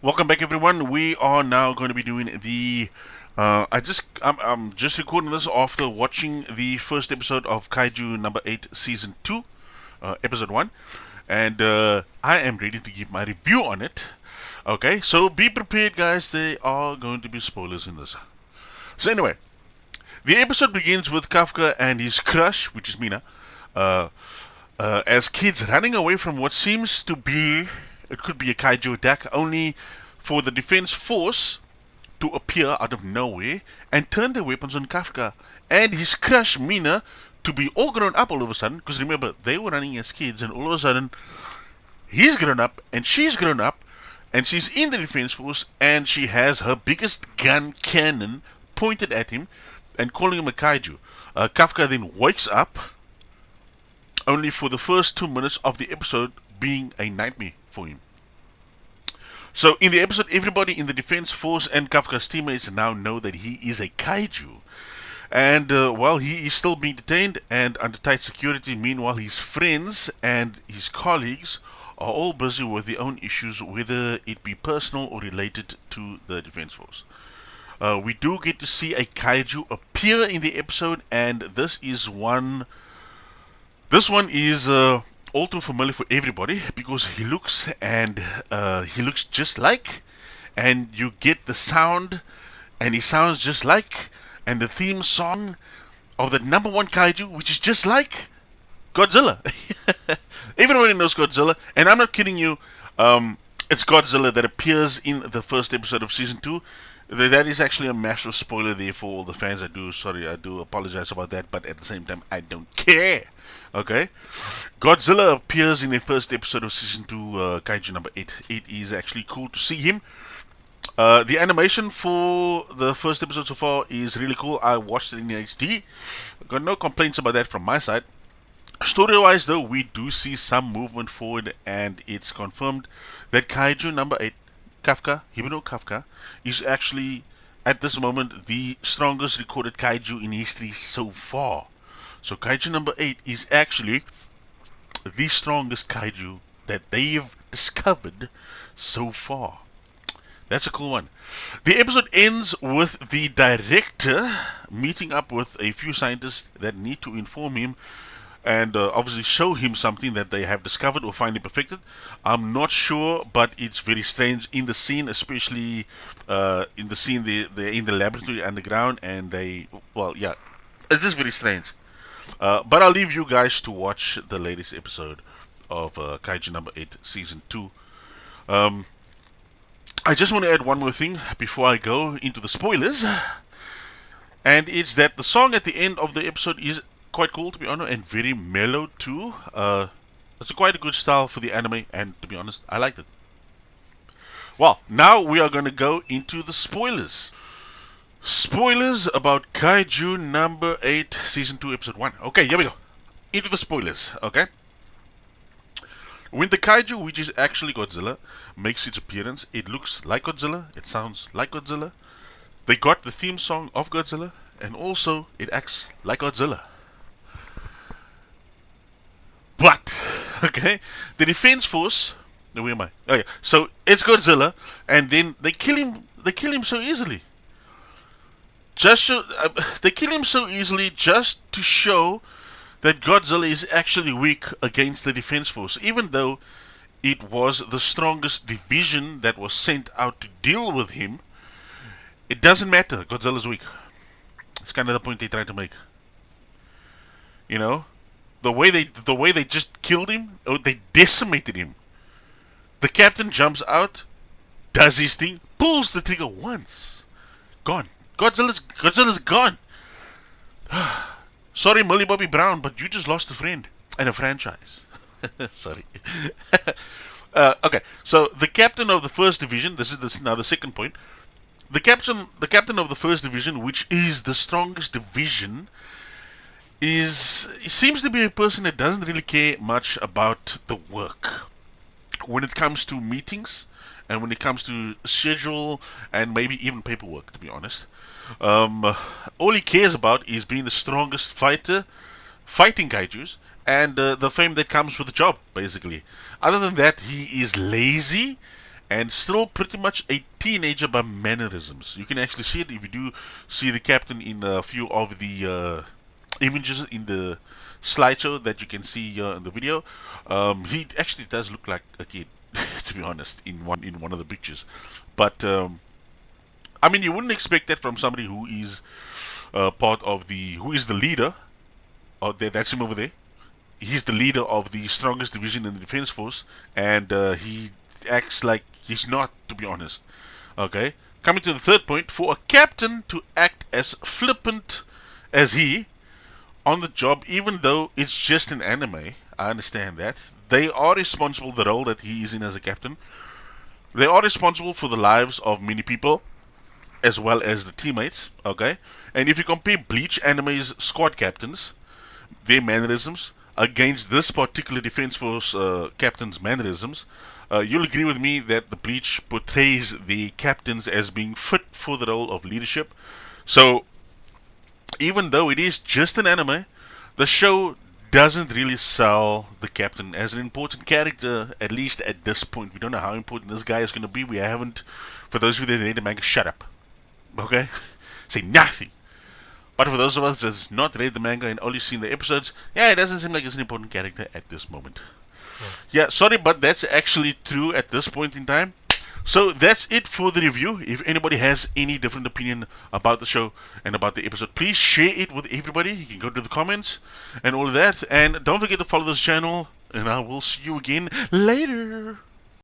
Welcome back, everyone. We are now going to be doing the. I'm just recording this after watching the first episode of Kaijuu number 8, season 2, episode 1, and I am ready to give my review on it. Okay, so be prepared, guys. There are going to be spoilers in this. So anyway, the episode begins with Kafka and his crush, which is Mina, uh, as kids running away from what seems to be, it could be a kaiju attack, only for the defense force to appear out of nowhere and turn their weapons on Kafka and his crush Mina to be all grown up all of a sudden. Because remember, they were running as kids, and all of a sudden, he's grown up and she's grown up, and she's in the defense force, and she has her biggest gun cannon pointed at him and calling him a kaiju. Kafka then wakes up only for the first 2 minutes of the episode being a nightmare for him. So, in the episode, everybody in the defense force and Kafka's teammates now know that he is a kaiju. And while he is still being detained and under tight security, meanwhile, his friends and his colleagues are all busy with their own issues, whether it be personal or related to the defense force. We do get to see a kaiju appear in the episode, and this is one. This one is all too familiar for everybody because he looks just like, and you get the sound, and he sounds just like, and the theme song of the number one kaiju, which is just like Godzilla. Everybody knows Godzilla, and I'm not kidding you. It's Godzilla that appears in the first episode of season 2. That is actually a massive spoiler there for all the fans. I do apologize about that, but at the same time, I don't care. Okay, Godzilla appears in the first episode of season 2, Kaiju number 8. It is actually cool to see him. The animation for the first episode so far is really cool. I watched it in HD. Got no complaints about that from my side. Story-wise, though, we do see some movement forward, and it's confirmed that Kaiju number 8, Hibino Kafka, is actually, at this moment, the strongest recorded Kaiju in history so far. So Kaiju number 8 is actually the strongest Kaiju that they've discovered so far. That's a cool one. The episode ends with the director meeting up with a few scientists that need to inform him and obviously show him something that they have discovered or finally perfected. I'm not sure, but it's very strange in the scene, especially in the scene they're in the laboratory underground, and it's just very strange. But I'll leave you guys to watch the latest episode of Kaiju number 8, season 2. I just want to add one more thing before I go into the spoilers, and it's that the song at the end of the episode is quite cool, to be honest, and very mellow too. It's quite a good style for the anime, and to be honest, I liked it. Well, now we are going to go into the spoilers. Spoilers about Kaiju number 8, season 2, episode 1. Okay, here we go. Into the spoilers, okay? When the kaiju, which is actually Godzilla, makes its appearance, it looks like Godzilla, it sounds like Godzilla. They got the theme song of Godzilla, and also it acts like Godzilla. But, okay, the defense force. Where am I? Oh yeah. So it's Godzilla, and then they kill him. They kill him so easily. They kill him so easily just to show that Godzilla is actually weak against the defense force, even though it was the strongest division that was sent out to deal with him. It doesn't matter. Godzilla's weak. It's kind of the point they try to make. You know, the way they just killed him, or they decimated him. The captain jumps out, does his thing, pulls the trigger once, gone. Godzilla's gone. Sorry, Millie Bobby Brown, but you just lost a friend and a franchise. Sorry. Okay, so the captain of the first division. Now the second point. The captain of the first division, which is the strongest division, seems to be a person that doesn't really care much about the work when it comes to meetings and when it comes to schedule and maybe even paperwork. To be honest, all he cares about is being the strongest fighter, fighting kaijus, and the fame that comes with the job, basically. Other than that, he is lazy and still pretty much a teenager by mannerisms. You can actually see it if you do see the captain in a few of the images in the slideshow that you can see here in the video. He actually does look like a kid, to be honest, in one of the pictures. But I mean, you wouldn't expect that from somebody who is who is the leader. Oh, that's him over there. He's the leader of the strongest division in the defense force, and he acts like he's not, to be honest. Okay. Coming to the third point, for a captain to act as flippant as he on the job, even though it's just an anime, I understand that. They are responsible for the role that he is in as a captain. They are responsible for the lives of many people, as well as the teammates, okay? And if you compare Bleach anime's squad captains, their mannerisms, against this particular Defense Force captain's mannerisms, you'll agree with me that the Bleach portrays the captains as being fit for the role of leadership. So, even though it is just an anime, the show doesn't really sell the captain as an important character, at least at this point. We don't know how important this guy is going to be. We haven't, for those of you that read the manga, shut up. Okay? Say nothing. But for those of us that's not read the manga and only seen the episodes, yeah, it doesn't seem like it's an important character at this moment. Yeah, sorry, but that's actually true at this point in time. So that's it for the review. If anybody has any different opinion about the show and about the episode, please share it with everybody. You can go to the comments and all of that. And don't forget to follow this channel. And I will see you again later.